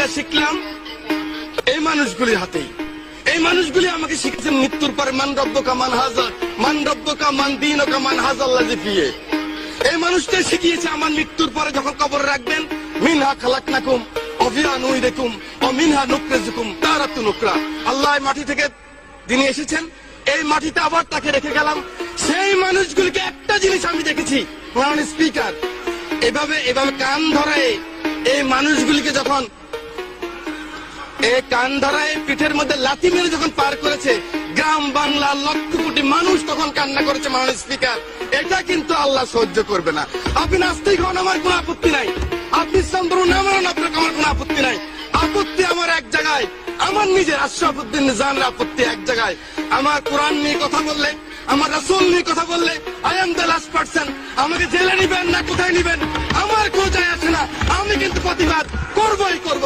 বিদ্যা শিখলাম এই মানুষগুলির হাতেই। এই মানুষগুলি আমাকে শিখেছে মৃত্যুর পরে মান রব্বকা মান হাজার মান রব্বকা মান দীনুকা মান হাজাল্লাযী ফিহি। এই মানুষটাই শিখিয়েছে আমার মৃত্যুর পরে যখন কবরে রাখবেন, মিনহা খালাকনাকুম ওয়া ফিহা নুইদুকুম ওয়া মিনহা নুখরিজুকুম তারাতুন উখরা। আল্লাহ মাটি থেকে তিনি এসেছেন, এই মাটিতে আবার তাকে রেখে গেলাম। সেই মানুষগুলিকে একটা জিনিস আমি দেখেছি, মাননীয় স্পিকার, এভাবে কান ধরায় এই মানুষগুলিকে যখন এই কান ধরায় পিঠের মধ্যে লাথি মেরে যখন পার করেছে, গ্রাম বাংলার লক্ষ কোটি মানুষ তখন কান্না করেছে। মাননীয় স্পিকার, এটা কিন্তু আল্লাহ সহ্য করবে না। আপনি নাস্তিক হন, আমার কোনো আপত্তি নাই। আপনি ইসলাম ধর্ম না মানেন, আপনার আমার কোনো আপত্তি নাই। আপত্তি আমার এক জায়গায়, আমার নিজের আশরাফুদ্দিন নিজামের আপত্তি এক জায়গায়। আমার কোরআন নিয়ে কথা বললে, আমার রাসূল নিয়ে কথা বললে, I am the last person. আমাকে জেলে নিবেন না কোথায় নিবেন আমার কোনো যায় আসে না, আমি কিন্তু প্রতিবাদ করবই করবো।